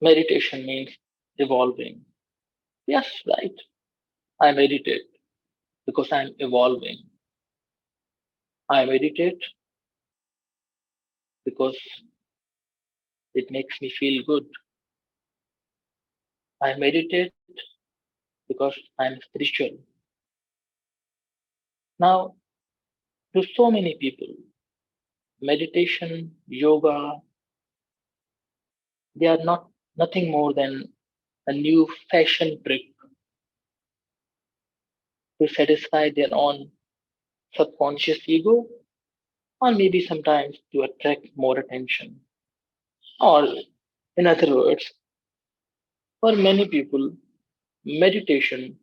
Meditation means evolving. Yes, right. I meditate because I'm evolving. I meditate because it makes me feel good. I meditate because I'm spiritual. Now, to so many people, meditation, yoga, they are not nothing more than a new fashion trick to satisfy their own subconscious ego, or maybe sometimes to attract more attention. Or, in other words, for many people, meditation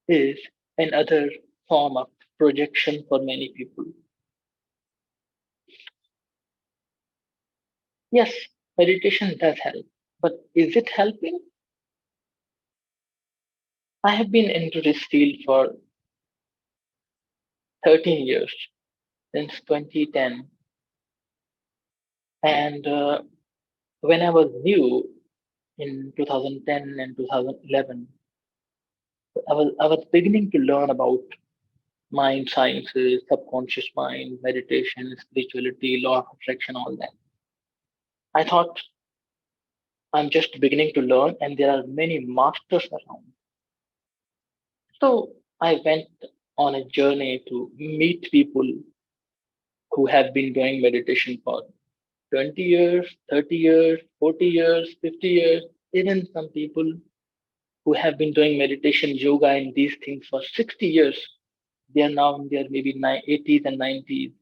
is another form of projection for many people. Yes, meditation does help, but is it helping? I have been into this field for 13 years, since 2010. And when I was new in 2010 and 2011, I was beginning to learn about mind sciences, subconscious mind, meditation, spirituality, law of attraction, all that. I thought I'm just beginning to learn, and there are many masters around. So I went on a journey to meet people who have been doing meditation for 20 years, 30 years, 40 years, 50 years, even some people who have been doing meditation, yoga, and these things for 60 years. They are now in their maybe 80s and 90s.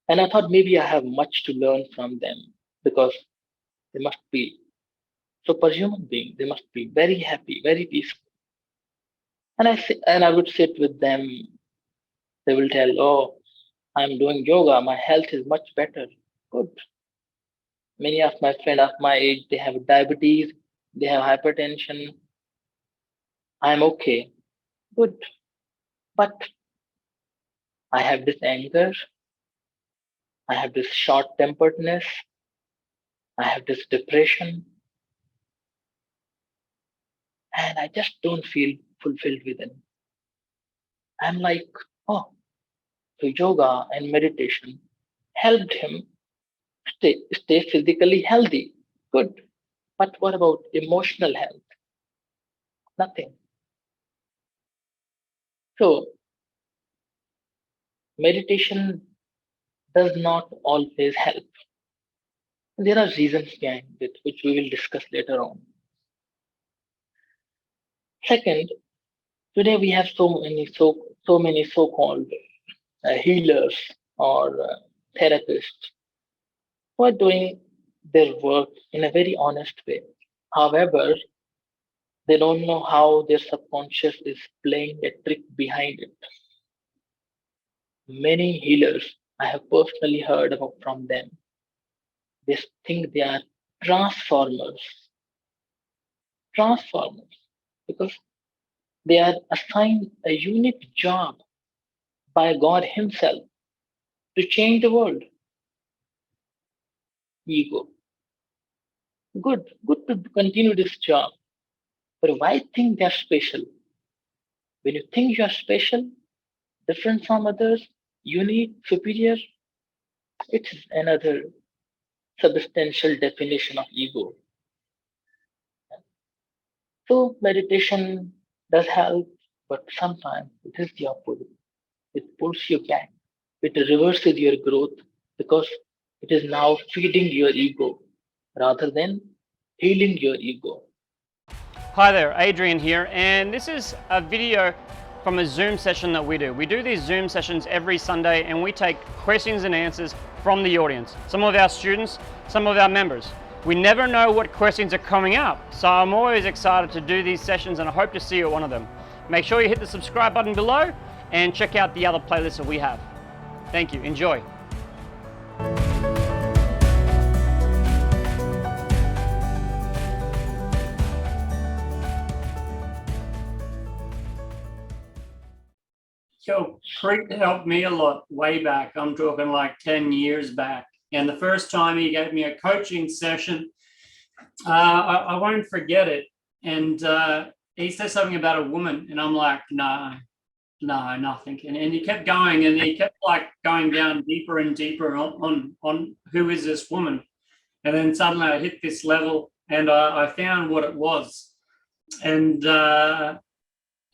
And I thought maybe I have much to learn from them because they must be superhuman beings. They must be very happy, very peaceful. And I would sit with them. They will tell, "Oh, I'm doing yoga. My health is much better." Good. Many of my friends of my age, they have diabetes, they have hypertension. I'm okay. Good. But I have this anger, I have this short temperedness, I have this depression, and I just don't feel fulfilled within. I'm like, oh, so yoga and meditation helped him stay physically healthy. Good. But what about emotional health? Nothing. So meditation does not always help. There are reasons behind it, which we will discuss later on. Second, today we have so many so-called healers or therapists who are doing their work in a very honest way. However, they don't know how their subconscious is playing a trick behind it. Many healers I have personally heard about from them. They think they are transformers, transformers, because they are assigned a unique job by God Himself to change the world. Ego. Good to continue this job. But why think they're special? When you think you're special, different from others, unique, superior, it's another substantial definition of ego. So meditation does help, but sometimes it is the opposite. It pulls you back. It reverses your growth because it is now feeding your ego rather than healing your ego. Hi there, Adrian here, and this is a video from a Zoom session that we do. We do these Zoom sessions every Sunday and we take questions and answers from the audience, some of our students, some of our members. We never know what questions are coming up, so I'm always excited to do these sessions and I hope to see you at one of them. Make sure you hit the subscribe button below and check out the other playlists that we have. Thank you, enjoy. So Preet helped me a lot way back. I'm talking like 10 years back. And the first time he gave me a coaching session, I won't forget it. And he said something about a woman, and I'm like, no, nothing. And he kept going, and he kept like going down deeper and deeper on who is this woman. And then suddenly I hit this level, and I found what it was. And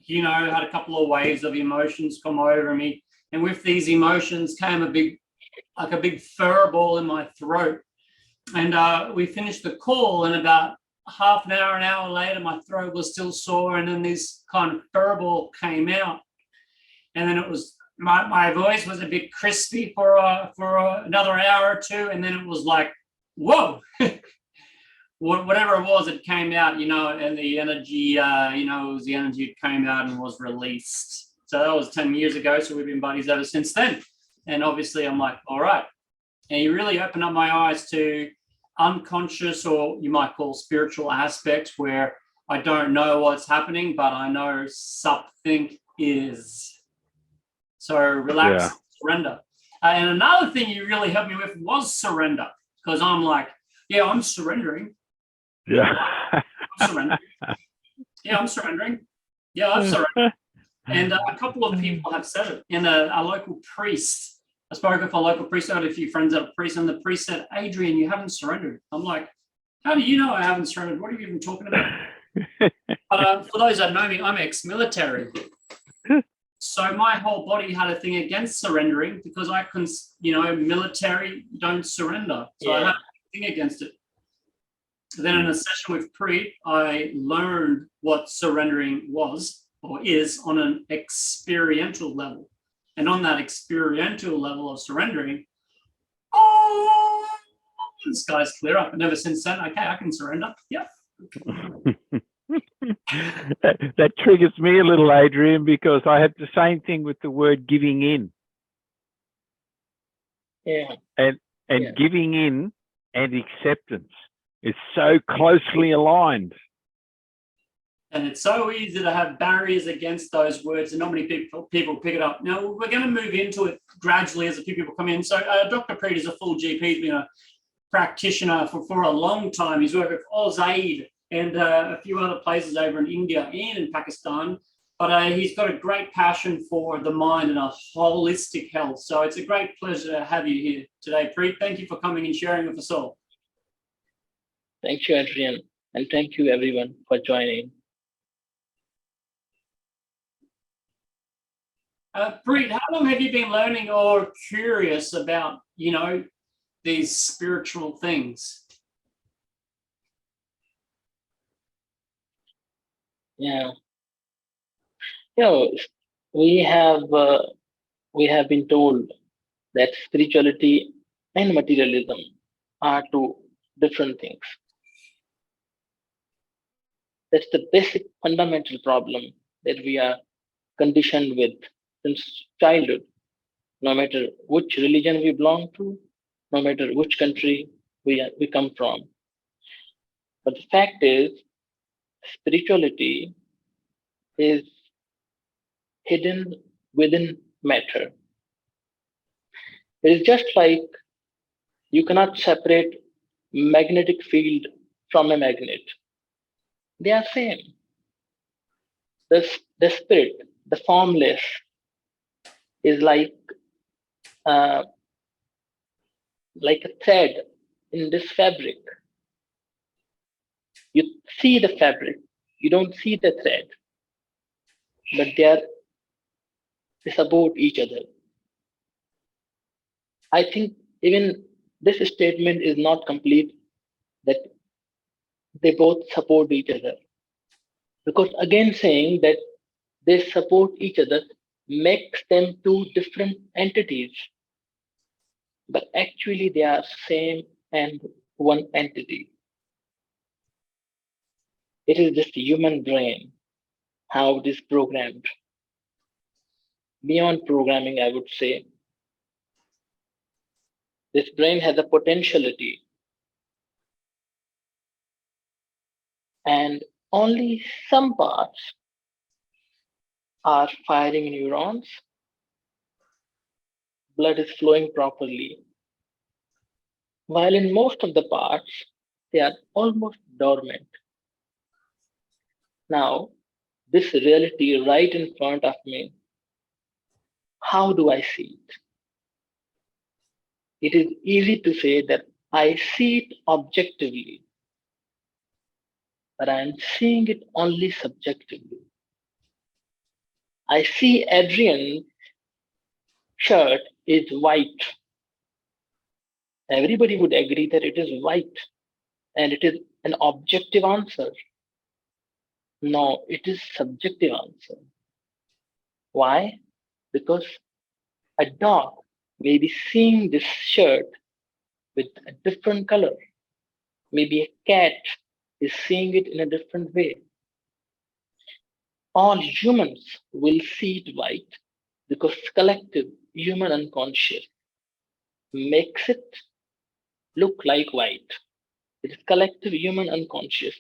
you know, had a couple of waves of emotions come over me, and with these emotions came a big fur ball in my throat. And we finished the call, and about half an hour later, my throat was still sore, and then this kind of fur ball came out, and then it was my voice was a bit crispy for another hour or two, and then it was like, whoa. Whatever it was, it came out, you know, and the energy, you know, it was the energy that came out and was released. So that was 10 years ago. So we've been buddies ever since then. And obviously I'm like, all right. And he really opened up my eyes to unconscious, or you might call spiritual aspects, where I don't know what's happening, but I know something is. So relax, surrender. And another thing you really helped me with was surrender, because I'm like, yeah, I'm surrendering. Yeah. I'm surrendering. Yeah, I'm surrendering. Yeah, I've surrendered. And a couple of people have said it. And a local priest, I spoke with a local priest. I had a few friends that are priests, and the priest said, Adrian, you haven't surrendered. I'm like, how do you know I haven't surrendered? What are you even talking about? But for those that know me, I'm ex-military. So my whole body had a thing against surrendering, because I can, you know, military don't surrender. So I had a thing against it. Then in a session with Preet, I learned what surrendering was or is on an experiential level. And on that experiential level of surrendering, oh, the sky's clear up. And ever since then, okay, I can surrender. Yeah. That triggers me a little, Adrian, because I have the same thing with the word giving in. Yeah. And giving in and acceptance is so closely aligned. And it's so easy to have barriers against those words, and not many people pick it up. Now, we're going to move into it gradually as a few people come in. So Dr. Preet is a full GP. He's been a practitioner for a long time. He's worked with AusAid and a few other places over in India and in Pakistan. But he's got a great passion for the mind and a holistic health. So it's a great pleasure to have you here today, Preet. Thank you for coming and sharing with us all. Thank you, Adrian. And thank you, everyone, for joining. Preet, how long have you been learning or curious about, you know, these spiritual things? Yeah. You know, we have been told that spirituality and materialism are two different things. That's the basic fundamental problem that we are conditioned with since childhood. No matter which religion we belong to, no matter which country we come from. But the fact is, spirituality is hidden within matter. It is just like you cannot separate magnetic field from a magnet. They are same. The spirit, the formless, is like a thread in this fabric. You see the fabric, you don't see the thread, but they support each other. I think even this statement is not complete, that they both support each other. Because again, saying that they support each other makes them two different entities. But actually they are same and one entity. It is just the human brain, how it is programmed. Beyond programming, I would say, this brain has a potentiality, and only some parts are firing neurons, blood is flowing properly, while in most of the parts, they are almost dormant. Now, this reality right in front of me, how do I see it? It is easy to say that I see it objectively, but I am seeing it only subjectively. I see Adrian's shirt is white. Everybody would agree that it is white and it is an objective answer. No, it is subjective answer. Why? Because a dog may be seeing this shirt with a different color. Maybe a cat is seeing it in a different way. All humans will see it white because collective human unconscious makes it look like white. It is collective human unconscious,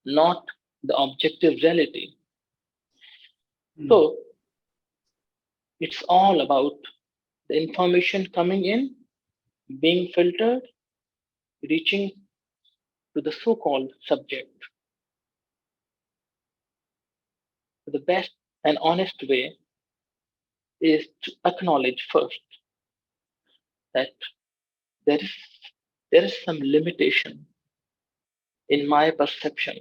not the objective reality. So it's all about the information coming in, being filtered, reaching to the so-called subject. The best and honest way is to acknowledge first that there is there is some limitation in my perception.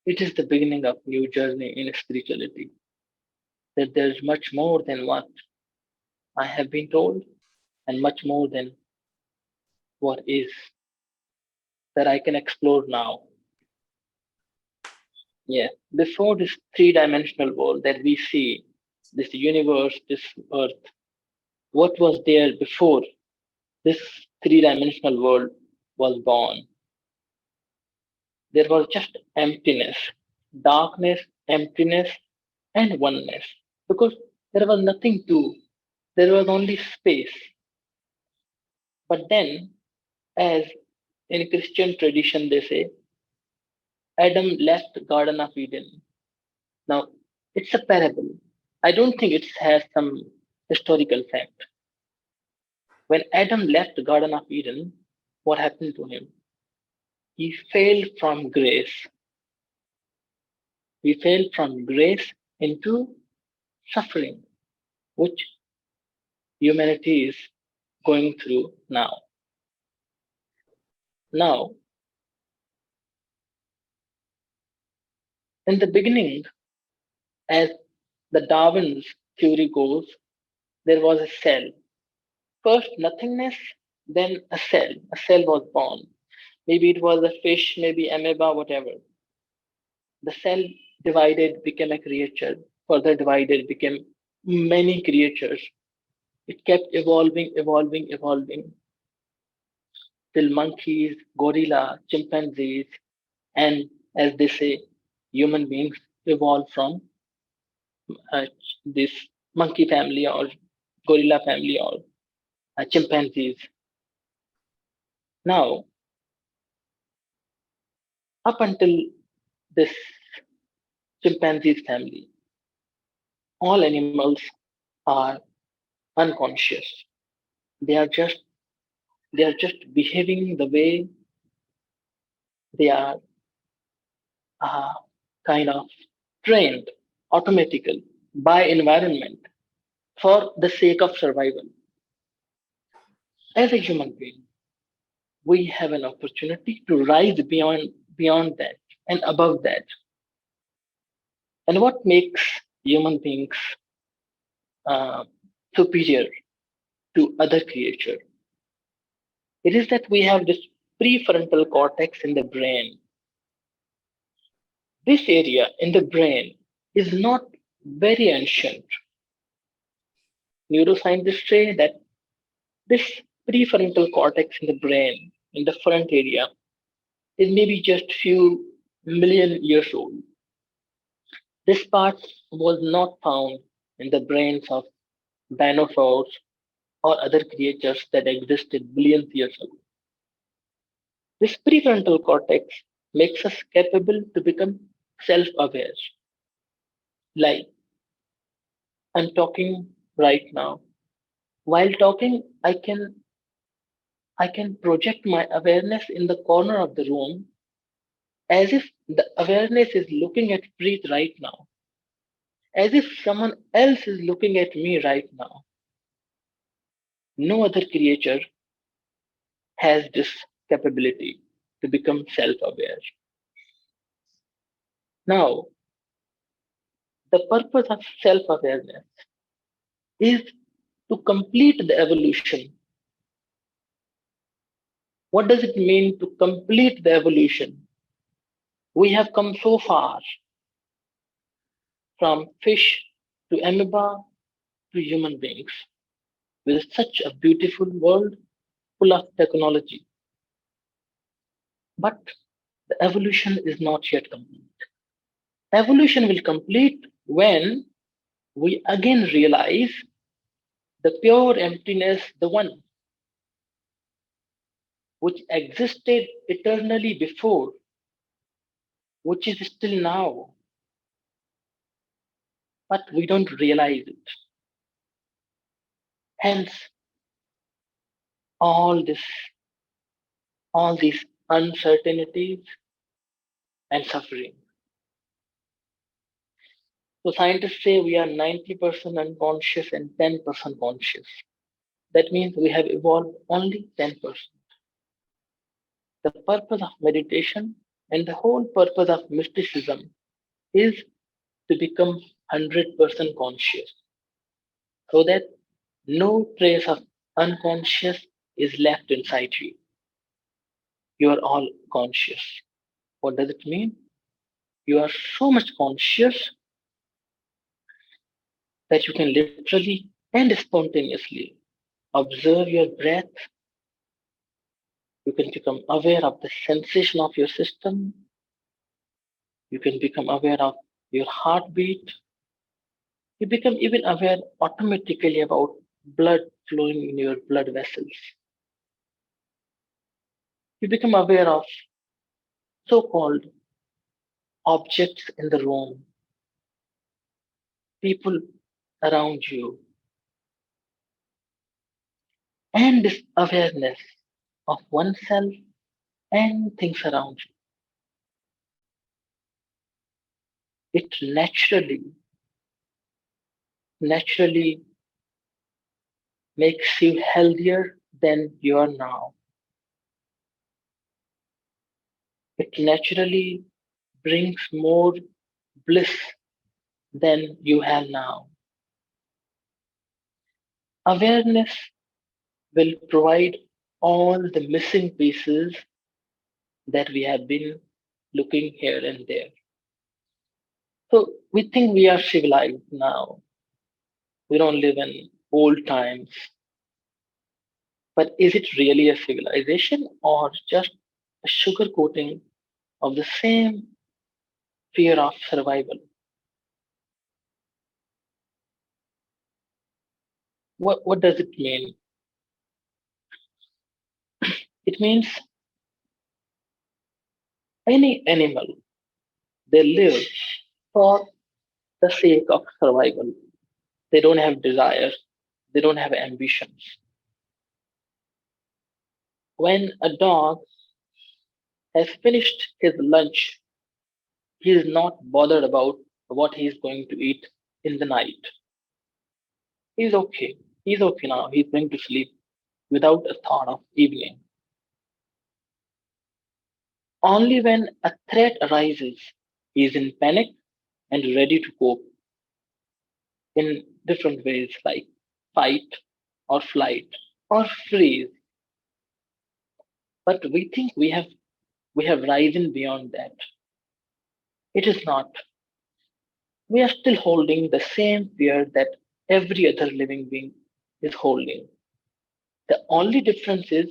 It is the beginning of new journey in spirituality. That there is much more than what I have been told, and much more than what is that I can explore now. Yeah, before this three-dimensional world that we see, this universe, this earth, what was there before this three-dimensional world was born? There was just emptiness, darkness, emptiness, and oneness. Because there was nothing to, there was only space. But then, as in Christian tradition, they say, Adam left the Garden of Eden. Now, it's a parable. I don't think it has some historical fact. When Adam left the Garden of Eden, what happened to him? He fell from grace. He fell from grace into suffering, which humanity is going through now. Now, in the beginning, as the Darwin's theory goes, there was a cell. First, nothingness, then a cell. A cell was born. Maybe it was a fish, maybe amoeba, whatever. The cell divided, became a creature. Further divided, became many creatures. It kept evolving, evolving, evolving till monkeys, gorilla, chimpanzees, and as they say, human beings evolved from uh, this monkey family or gorilla family or chimpanzees. Now, up until this chimpanzees family, all animals are unconscious. They are just they are just behaving the way they are uh, kind of trained automatically by environment for the sake of survival. As a human being, we have an opportunity to rise beyond that and above that. And what makes human beings uh, superior to other creatures? It is that we have this prefrontal cortex in the brain. This area in the brain is not very ancient. Neuroscientists say that this prefrontal cortex in the brain, in the front area, is maybe just few million years old. This part was not found in the brains of dinosaurs or other creatures that existed billions of years ago. This prefrontal cortex makes us capable to become self-aware. Like I'm talking right now. While talking, I can I can project my awareness in the corner of the room as if the awareness is looking at Preet right now, as if someone else is looking at me right now. No other creature has this capability to become self aware. Now, the purpose of self awareness is to complete the evolution. What does it mean to complete the evolution? We have come so far from fish to amoeba to human beings with such a beautiful world full of technology. But the evolution is not yet complete. Evolution will complete when we again realize the pure emptiness, the one which existed eternally before, which is still now, but we don't realize it. Hence, all this, all these uncertainties and suffering. So scientists say we are 90% unconscious and 10% conscious. That means we have evolved only 10%. The purpose of meditation and the whole purpose of mysticism is to become 100% conscious so that no trace of unconscious is left inside you. You are all conscious. What does it mean? You are so much conscious that you can literally and spontaneously observe your breath. You can become aware of the sensation of your system. You can become aware of your heartbeat. You become even aware automatically about blood flowing in your blood vessels. You become aware of so called objects in the room, people around you, and this awareness of oneself and things around you. It naturally makes you healthier than you are now. It naturally brings more bliss than you have now. Awareness will provide all the missing pieces that we have been looking here and there. So we think we are civilized now. We don't live in old times. But is it really a civilization or just a sugar coating of the same fear of survival? What does it mean? It means any animal, they live for the sake of survival. They don't have desires, they don't have ambitions. When a dog has finished his lunch, he is not bothered about what he is going to eat in the night. He's okay. He's okay now. He's going to sleep without a thought of evening. Only when a threat arises, he is in panic and ready to cope in different ways like fight or flight or freeze. But we think we have risen beyond that. It is not. We are still holding the same fear that every other living being is holding. The only difference is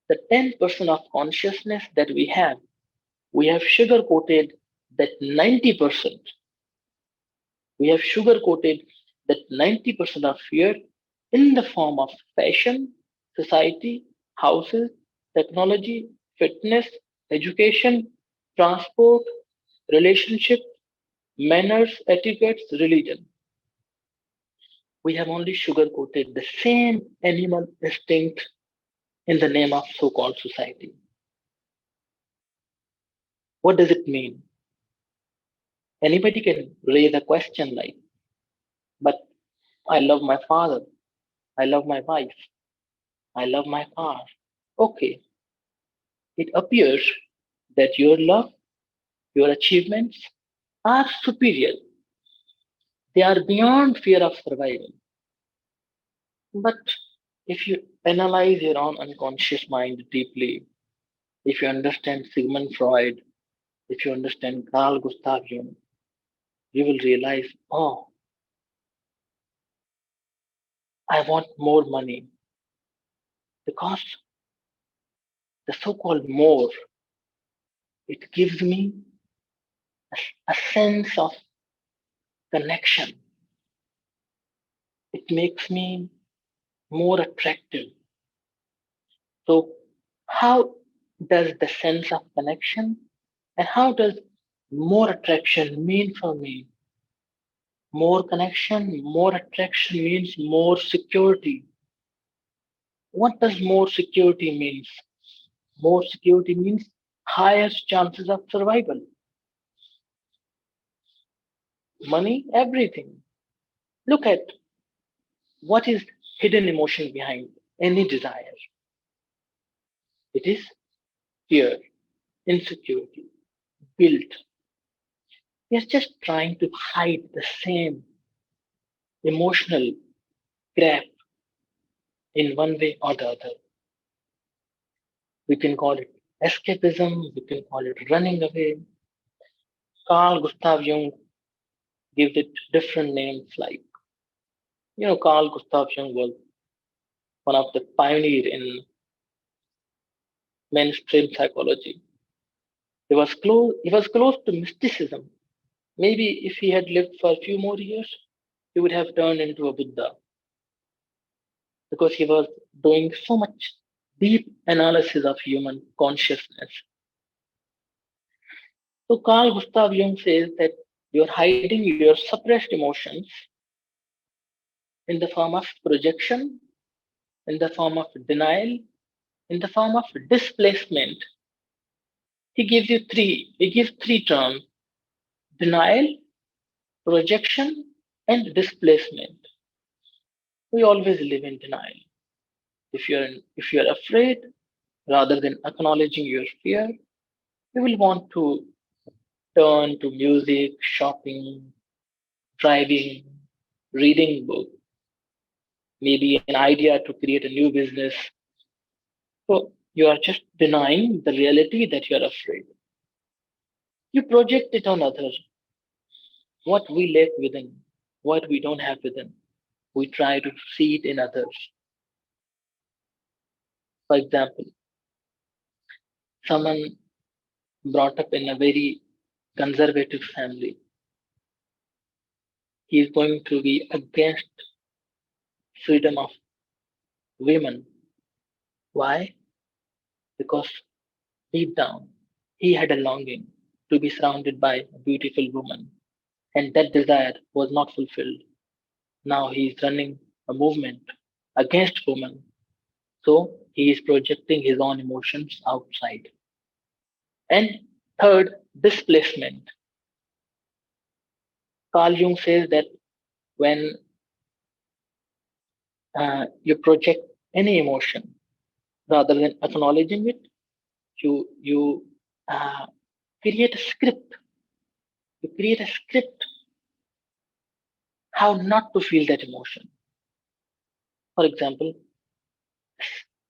the 10% of consciousness that we have. We have sugar coated that 90%. We have sugar coated that 90% of fear in the form of fashion, society, houses, technology, fitness, education, transport, relationship, manners, etiquettes, religion. We have only sugar coated the same animal instinct in the name of so-called society. What does it mean? Anybody can raise a question like, but I love my father, I love my wife, I love my car. Okay, it appears that your love, your achievements are superior. They are beyond fear of survival. But if you analyze your own unconscious mind deeply, if you understand Sigmund Freud, if you understand Carl Gustav Jung, you will realize, oh, I want more money because the so-called more, it gives me a sense of connection. It makes me more attractive. So, how does the sense of connection and how does more attraction mean for me? More connection, more attraction means more security. What does more security means? More security means higher chances of survival. Money, everything. Look at what is hidden emotion behind any desire. It is fear, insecurity, guilt. We are just trying to hide the same emotional crap in one way or the other. We can call it escapism, we can call it running away. Carl Gustav Jung gives it different names like, Carl Gustav Jung was one of the pioneer in mainstream psychology. He was close to mysticism. Maybe if he had lived for a few more years, he would have turned into a Buddha because he was doing so much deep analysis of human consciousness. So Carl Gustav Jung says that you're hiding your suppressed emotions in the form of projection, in the form of denial, in the form of displacement. He gives three terms: denial, projection, and displacement. We always live in denial. If you're afraid, rather than acknowledging your fear, you will want to turn to music, shopping, driving, reading book, maybe an idea to create a new business. So you are just denying the reality that you're afraid. You project it on others. What we lack within, what we don't have within, we try to see it in others. For example, someone brought up in a very conservative family, he is going to be against freedom of women. Why? Because deep down, he had a longing to be surrounded by a beautiful woman, and that desire was not fulfilled. Now he is running a movement against women, so he is projecting his own emotions outside. And third, displacement. Carl Jung says that when you project any emotion rather than acknowledging it, you uh, create a script. You create a script how not to feel that emotion. For example,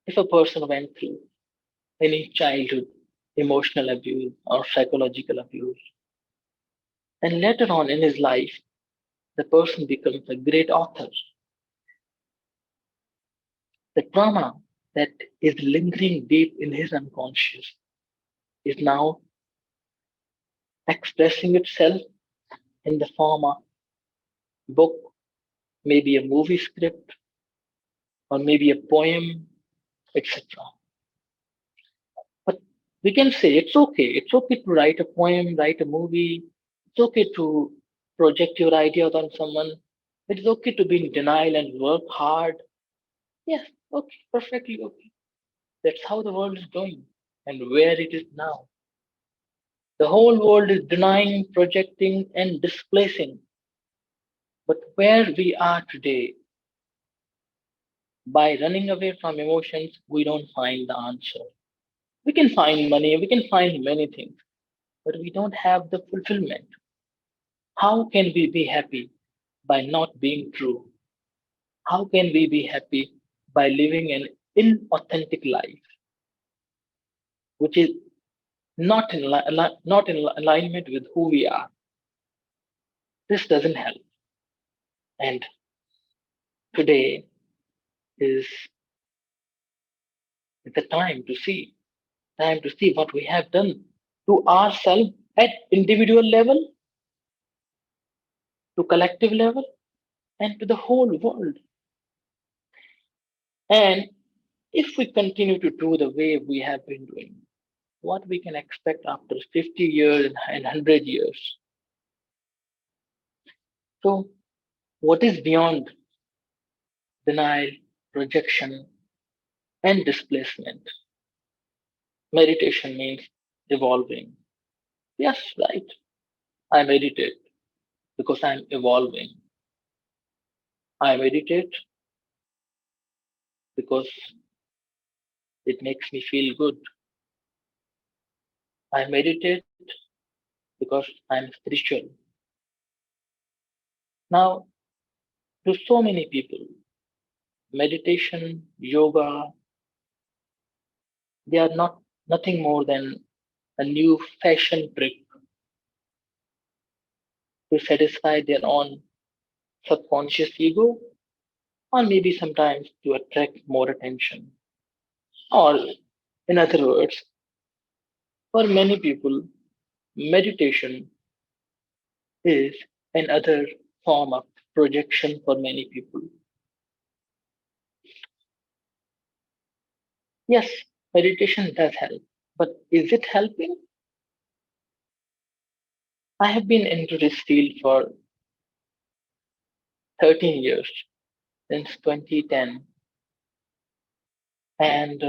if a person went through any childhood emotional abuse or psychological abuse, and later on in his life, the person becomes a great author, the trauma that is lingering deep in his unconscious is now expressing itself in the form of book, maybe a movie script, or maybe a poem, etc. But we can say it's okay. It's okay to write a poem, write a movie. It's okay to project your ideas on someone. It is okay to be in denial and work hard. Yes, okay, perfectly okay. That's how the world is going and where it is now. The whole world is denying, projecting, and displacing. But where we are today, by running away from emotions, we don't find the answer. We can find money, we can find many things, but we don't have the fulfillment. How can we be happy by not being true? How can we be happy by living an inauthentic life, which is not in alignment with who we are? This doesn't help. And today is the time to see what we have done to ourselves at individual level, to collective level, and to the whole world. And if we continue to do the way we have been doing, what we can expect after 50 years and 100 years. So, what is beyond denial, projection, and displacement? Meditation means evolving. Yes, right. I meditate because I'm evolving. I meditate because it makes me feel good. I meditate because I'm spiritual. Now, to so many people, meditation, yoga, they are not nothing more than a new fashion trick to satisfy their own subconscious ego, or maybe sometimes to attract more attention. Or, in other words, for many people, meditation is another form of projection for many people. Yes, meditation does help, but is it helping? I have been into this field for 13 years, since 2010. And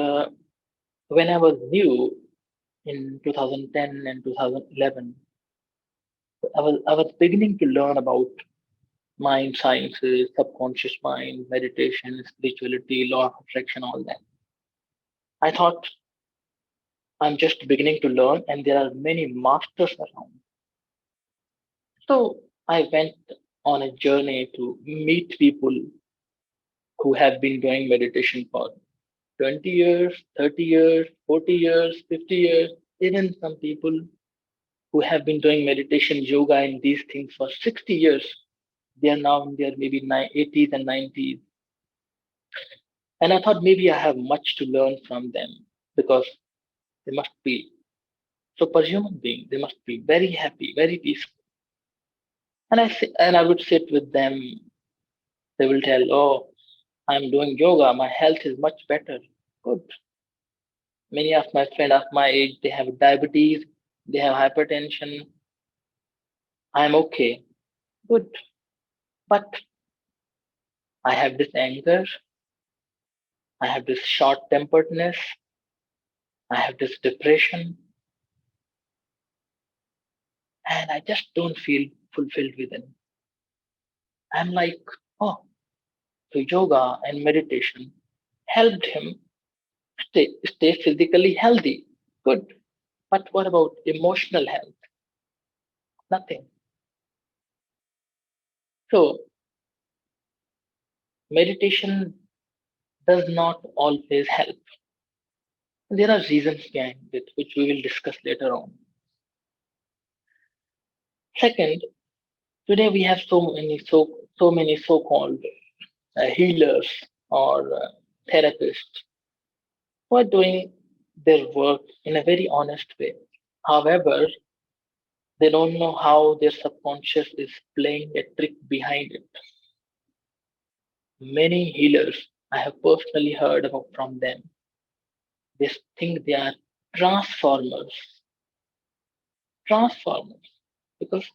when I was new in 2010 and 2011, I was beginning to learn about mind sciences, subconscious mind, meditation, spirituality, law of attraction, all that. I thought I'm just beginning to learn, and there are many masters around. So I went on a journey to meet people who have been doing meditation for 20 years, 30 years, 40 years, 50 years, even some people who have been doing meditation, yoga, and these things for 60 years. They are now in their maybe 80s and 90s. And I thought maybe I have much to learn from them because they must be superhuman beings. They must be very happy, very peaceful. And I would sit with them. They will tell, "Oh, I'm doing yoga. My health is much better." Good. Many of my friends of my age, they have diabetes, they have hypertension. I'm okay. Good. But I have this anger, I have this short temperedness, I have this depression, and I just don't feel fulfilled within. I'm like, oh, so yoga and meditation helped him stay physically healthy. Good. But what about emotional health? Nothing. So meditation does not always help. There are reasons behind it, which we will discuss later on. Second, today we have so many so-called healers or therapists who are doing their work in a very honest way. However, they don't know how their subconscious is playing a trick behind it. Many healers I have personally heard about from them. They think they are transformers, transformers, because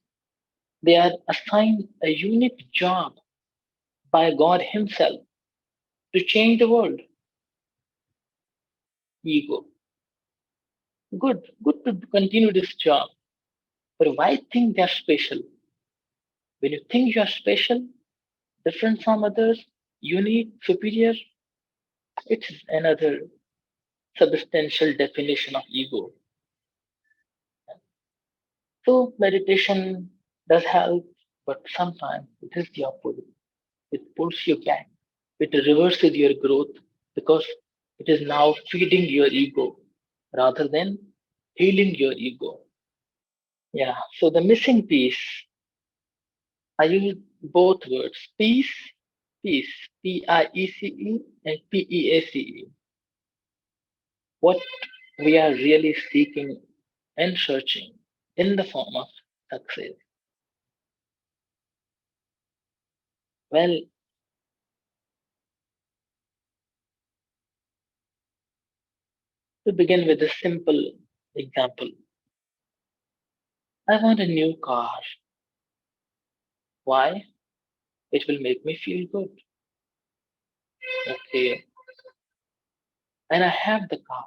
they are assigned a unique job by God Himself to change the world. ego. Good to continue this job. But why think they're special? When you think you're special, different from others, unique, superior, it's another substantial definition of ego. So meditation does help, but sometimes it is the opposite. It pulls you back. It reverses your growth because it is now feeding your ego rather than healing your ego. Yeah. So the missing piece, I use both words, peace, Piece, and Peace. What we are really seeking and searching in the form of success. Well, to begin with a simple example, I want a new car. Why? It will make me feel good. Okay. And I have the car.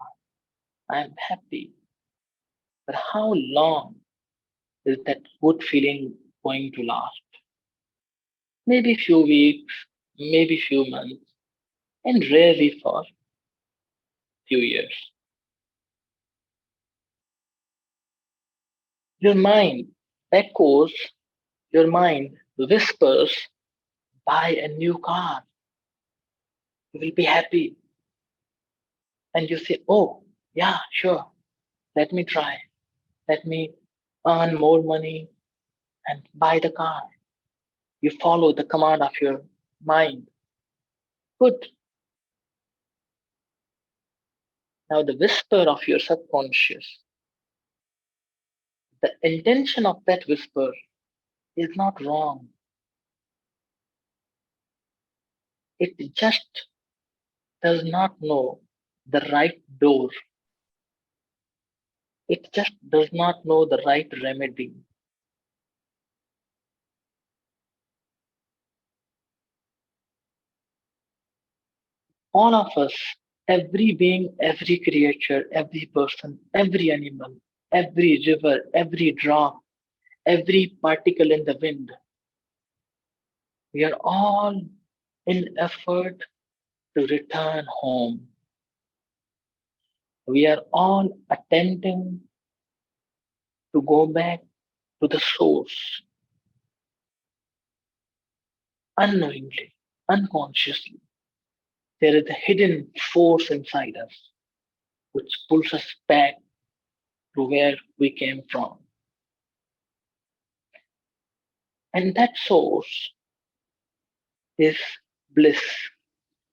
I'm happy. But how long is that good feeling going to last? Maybe few weeks, maybe few months, and rarely for few years. Your mind echoes, your mind whispers, buy a new car. You will be happy. And you say, oh, yeah, sure. Let me try. Let me earn more money and buy the car. You follow the command of your mind. Good. Now, the whisper of your subconscious, the intention of that whisper is not wrong. It just does not know the right door. It just does not know the right remedy. All of us, every being, every creature, every person, every animal, every river, every drop, every particle in the wind, we are all in effort to return home. We are all attempting to go back to the source unknowingly, unconsciously. There is a hidden force inside us which pulls us back to where we came from. And that source is bliss.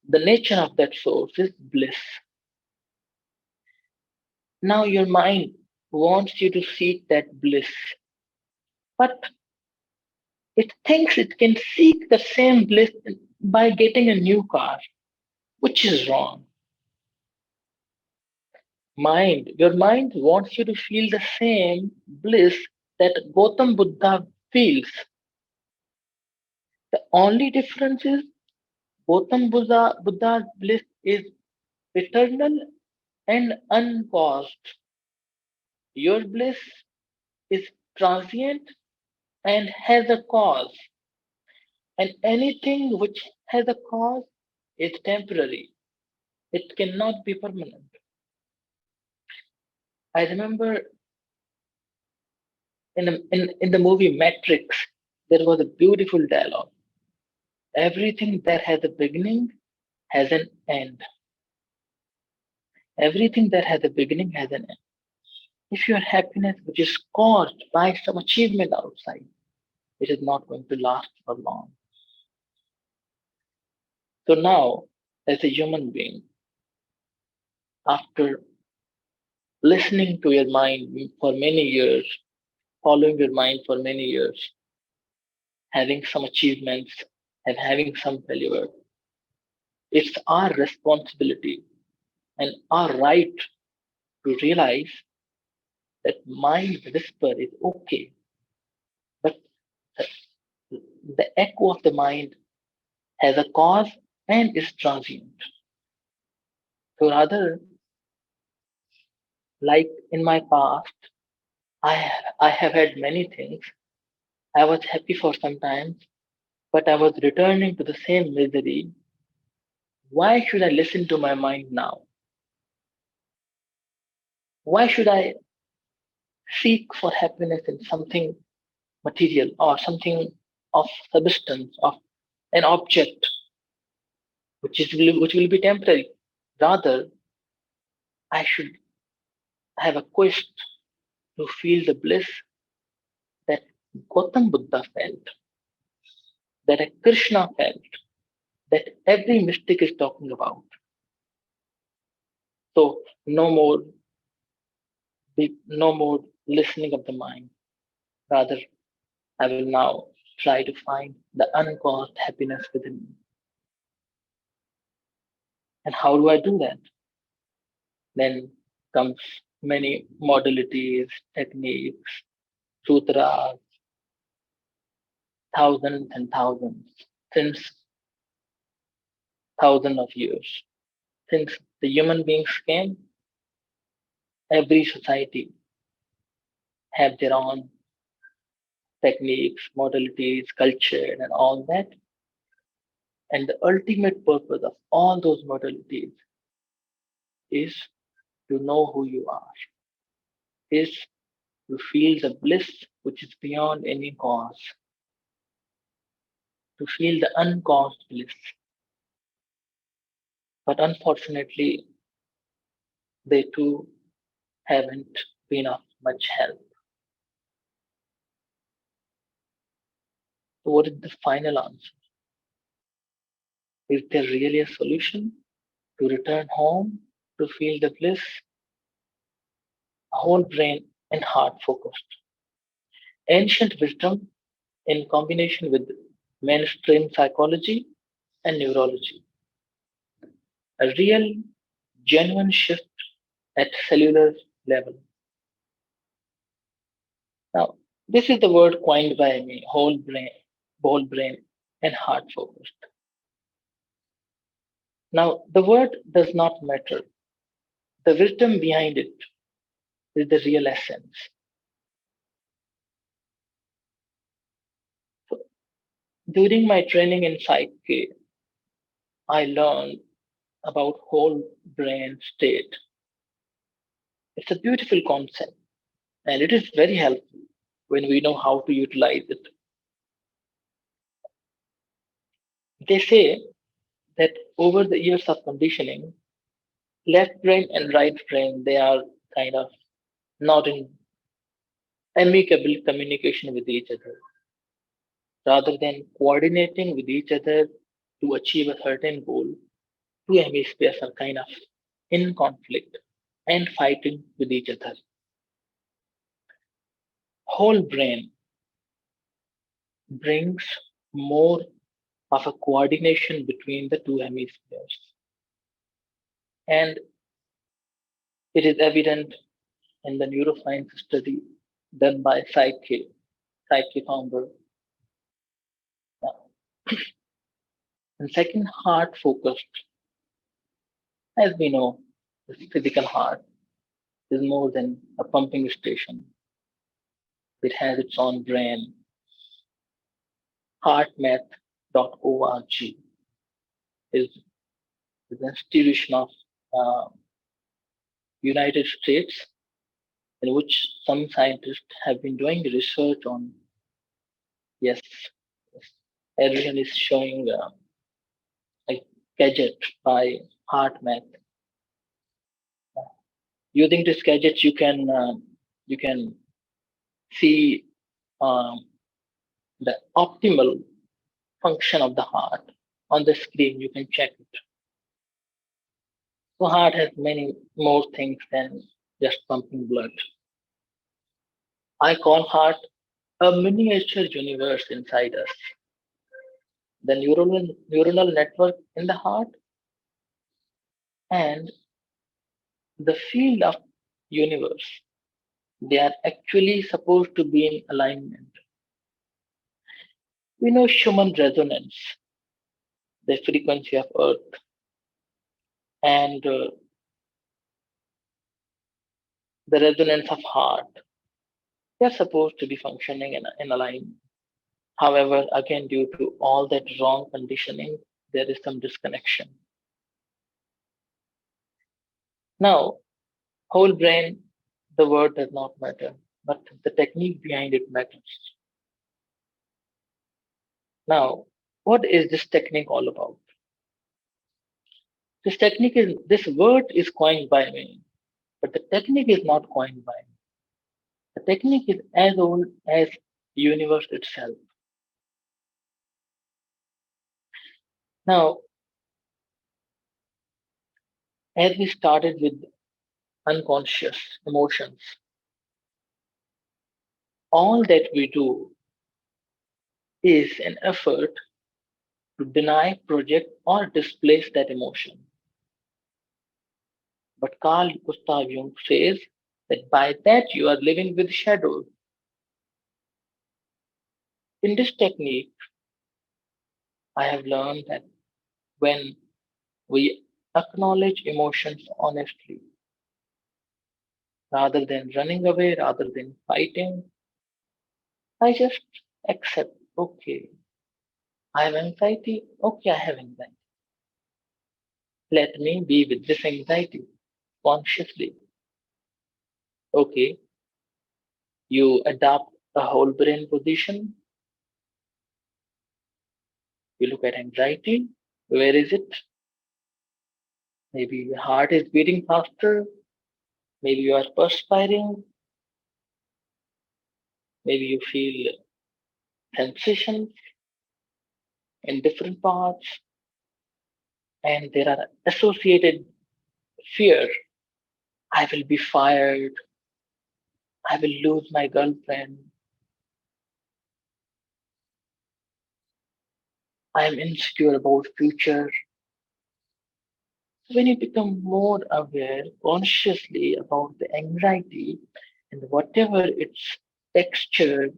The nature of that source is bliss. Now your mind wants you to seek that bliss, but it thinks it can seek the same bliss by getting a new car, which is wrong. Your mind wants you to feel the same bliss that Gautam Buddha feels. The only difference is Buddha's bliss is eternal and uncaused. Your bliss is transient and has a cause, and anything which has a cause is temporary. It cannot be permanent. I remember in the movie Matrix, there was a beautiful dialogue. Everything that has a beginning has an end. Everything that has a beginning has an end. If your happiness, which is caused by some achievement outside, it is not going to last for long. So now, as a human being, after listening to your mind for many years, following your mind for many years, having some achievements and having some failure, it's our responsibility and our right to realize that mind whisper is okay, but the echo of the mind has a cause and is transient. So rather, Like in my past, I have had many things. I was happy for some time, but I was returning to the same misery. Why should I listen to my mind now? Why should I seek for happiness in something material or something of substance, of an object which will be temporary? Rather, I should have a quest to feel the bliss that Gautam Buddha felt, that a Krishna felt, that every mystic is talking about. So no more listening of the mind. Rather, I will now try to find the uncaused happiness within me. And how do I do that? Then comes many modalities, techniques, sutras, thousands and thousands, since thousands of years. Since the human beings came, every society have their own techniques, modalities, culture, and all that. And the ultimate purpose of all those modalities is to know who you are, is to feel the bliss which is beyond any cause, to feel the uncaused bliss. But unfortunately, they too haven't been of much help. So, what is the final answer? Is there really a solution to return home, to feel the bliss? Whole brain and heart focused. Ancient wisdom in combination with mainstream psychology and neurology. A real, genuine shift at cellular level. Now, this is the word coined by me, whole brain and heart focused. Now, the word does not matter. The wisdom behind it is the real essence. So, during my training in Psyche, I learned about whole brain state. It's a beautiful concept and it is very helpful when we know how to utilize it. They say that over the years of conditioning, left brain and right brain, they are kind of not in amicable communication with each other. Rather than coordinating with each other to achieve a certain goal, two hemispheres are kind of in conflict and fighting with each other. Whole brain brings more of a coordination between the two hemispheres. And it is evident in the neuroscience study done by Psyche founder. And second, heart focused. As we know, the physical heart is more than a pumping station. It has its own brain. Heartmath.org is an institution of uh, United States in which some scientists have been doing research on. Yes, yes. Adrian is showing a gadget by HeartMath. Using this gadget, you can see um, the optimal function of the heart on the screen. You can check it. So heart has many more things than just pumping blood. I call heart a miniature universe inside us. The neuronal network in the heart and the field of universe, they are actually supposed to be in alignment. We know Schumann resonance, the frequency of Earth, and the resonance of heart. They are supposed to be functioning in alignment. However, again, due to all that wrong conditioning, there is some disconnection. Now, whole brain, the word does not matter, but the technique behind it matters. Now, what is this technique all about? This word is coined by me, but the technique is not coined by me. The technique is as old as universe itself. Now, as we started with unconscious emotions, all that we do is an effort to deny, project, or displace that emotion. But Carl Gustav Jung says that by that you are living with shadows. In this technique, I have learned that when we acknowledge emotions honestly, rather than running away, rather than fighting, I just accept, okay, I have anxiety, okay, I have anxiety. Let me be with this anxiety consciously. Okay, you adopt a whole brain position, you look at anxiety, where is it? Maybe your heart is beating faster, maybe you are perspiring, maybe you feel sensations in different parts, and there are associated fear. I will be fired, I will lose my girlfriend, I am insecure about future. When you become more aware consciously about the anxiety and whatever its texture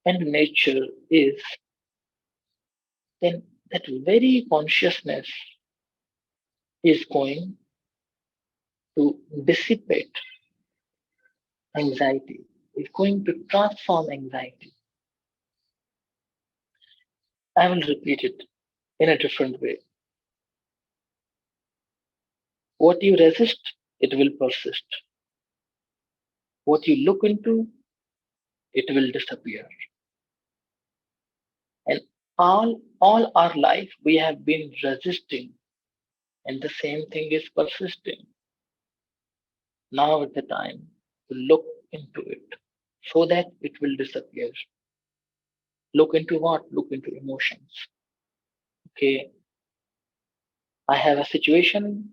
and nature is, then that very consciousness is going to dissipate anxiety, is going to transform anxiety. I will repeat it in a different way. What you resist, it will persist. What you look into, it will disappear. And all our life we have been resisting, and the same thing is persisting. Now is the time to look into it so that it will disappear. Look into what? Look into emotions. Okay, I have a situation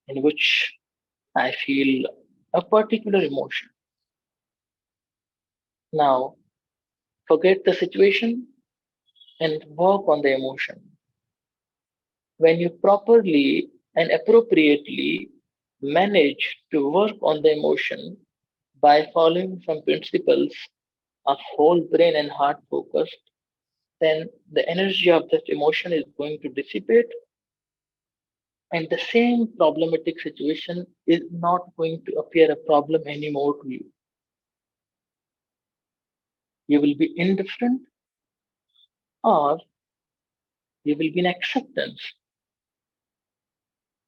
in which I feel a particular emotion. Now, forget the situation and work on the emotion. When you properly and appropriately manage to work on the emotion by following some principles of whole brain and heart focus, then the energy of that emotion is going to dissipate, and the same problematic situation is not going to appear a problem anymore to you. You will be indifferent, or you will be in acceptance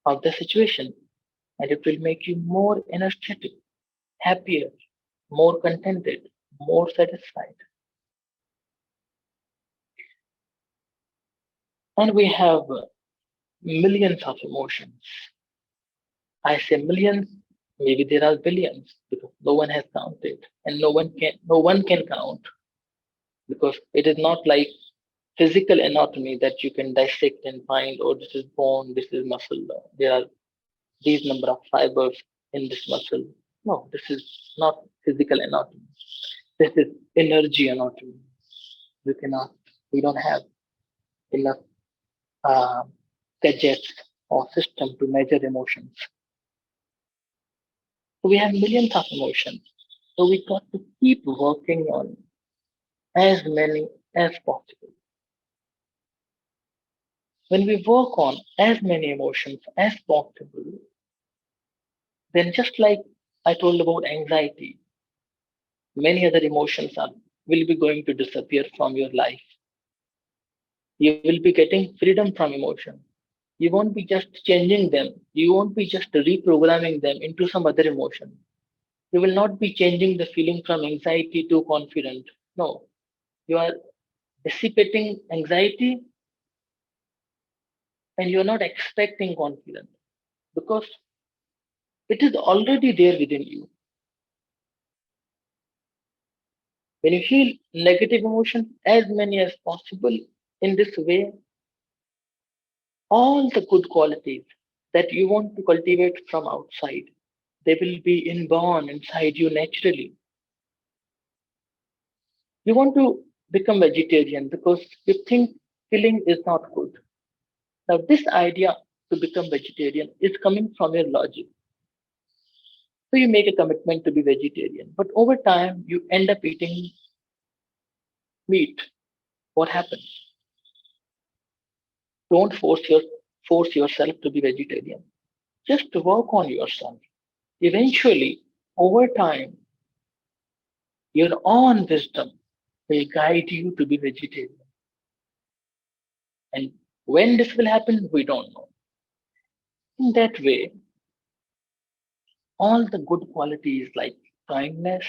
of the situation, and it will make you more energetic, happier, more contented, more satisfied. And we have millions of emotions. I say millions, maybe there are billions because no one has counted, and no one can count, because it is not like physical anatomy that you can dissect and find, oh, this is bone, this is muscle. There are these number of fibers in this muscle. No, this is not physical anatomy. This is energy anatomy. You cannot, we don't have enough uh, gadgets or system to measure emotions. So we have millions of emotions. So we got to keep working on as many as possible. When we work on as many emotions as possible, then just like I told about anxiety. Many other emotions will be going to disappear from your life. You will be getting freedom from emotion. You won't be just changing them. You won't be just reprogramming them into some other emotion. You will not be changing the feeling from anxiety to confident. No, you are dissipating anxiety and you're not expecting confidence because it is already there within you. When you feel negative emotions, as many as possible in this way, all the good qualities that you want to cultivate from outside, they will be inborn inside you naturally. You want to become vegetarian because you think killing is not good. Now, this idea to become vegetarian is coming from your logic. So you make a commitment to be vegetarian, but over time you end up eating meat. What happens? Don't force yourself to be vegetarian. Just work on yourself. Eventually, over time, your own wisdom will guide you to be vegetarian. And when this will happen, we don't know. In that way, all the good qualities like kindness,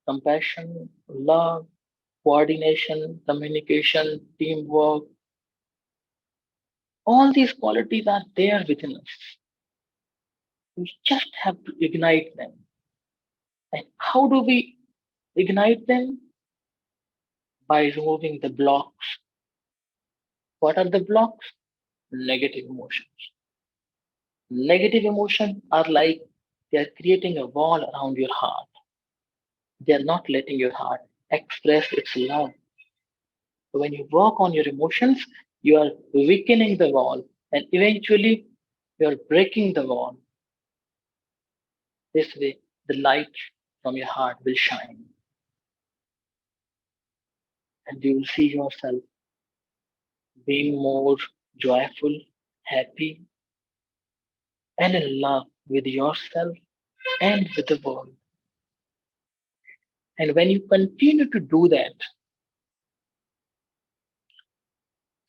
compassion, love, coordination, communication, teamwork, all these qualities are there within us. We just have to ignite them. And how do we ignite them? By removing the blocks. What are the blocks? Negative emotions. Negative emotions are like they are creating a wall around your heart. They are not letting your heart express its love. So when you work on your emotions, you are weakening the wall and eventually you are breaking the wall. This way, the light from your heart will shine and you will see yourself being more joyful, happy, and in love with yourself and with the world. And when you continue to do that,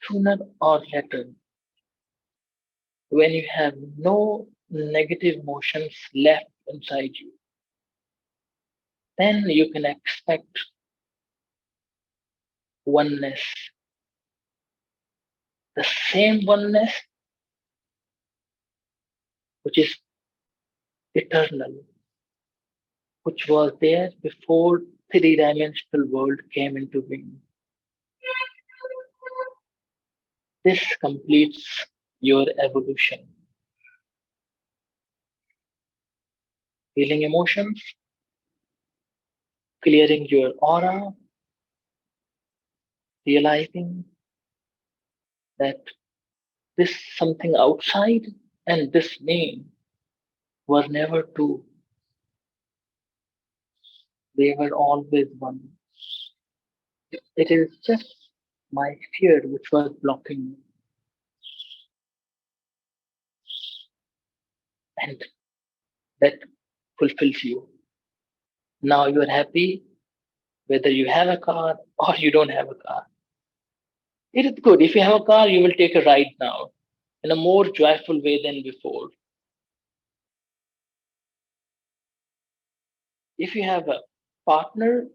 sooner or later, when you have no negative emotions left inside you, then you can expect oneness, the same oneness which is eternal, which was there before three-dimensional world came into being. This completes your evolution. Feeling emotions, clearing your aura, realizing that this something outside and this me were never two. They were always one. It is just my fear which was blocking me. And that fulfills you. Now you are happy whether you have a car or you don't have a car. It is good. If you have a car, you will take a ride now in a more joyful way than before. If you have a partner,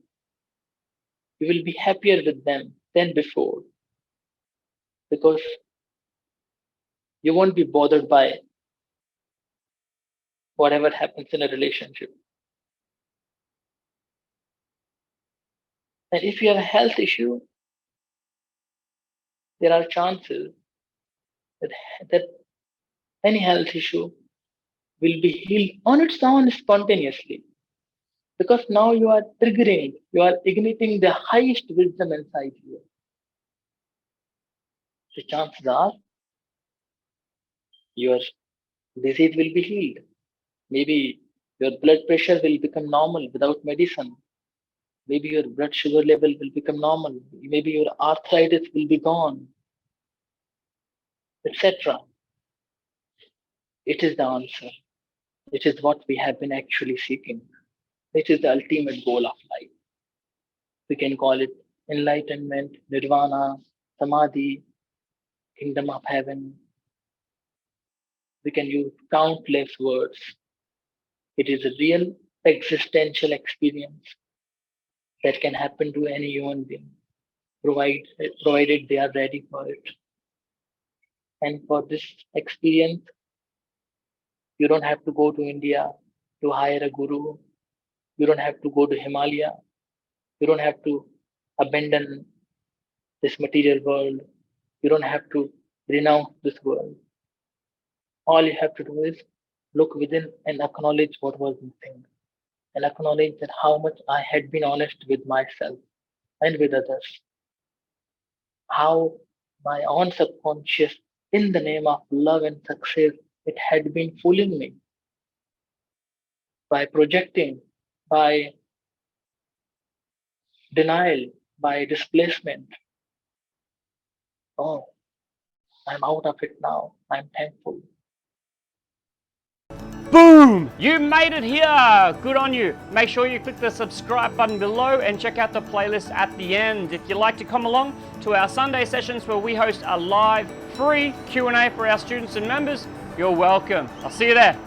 you will be happier with them than before because you won't be bothered by whatever happens in a relationship. And if you have a health issue, there are chances that, that any health issue will be healed on its own spontaneously because now you are triggering, you are igniting the highest wisdom inside you. The chances are your disease will be healed. Maybe your blood pressure will become normal without medicine. Maybe your blood sugar level will become normal. Maybe your arthritis will be gone, etc. It is the answer. It is what we have been actually seeking. It is the ultimate goal of life. We can call it enlightenment, nirvana, samadhi, kingdom of heaven. We can use countless words. It is a real existential experience that can happen to any human being, provided they are ready for it. And for this experience, you don't have to go to India to hire a guru. You don't have to go to Himalaya. You don't have to abandon this material world. You don't have to renounce this world. All you have to do is look within and acknowledge what was missing, and acknowledge that how much I had been honest with myself and with others. How my own subconscious, in the name of love and success, it had been fooling me by projecting, by denial, by displacement. Oh, I'm out of it now. I'm thankful. Boom! You made it here! Good on you. Make sure you click the subscribe button below and check out the playlist at the end. If you'd like to come along to our Sunday sessions where we host a live, free Q&A for our students and members, you're welcome. I'll see you there.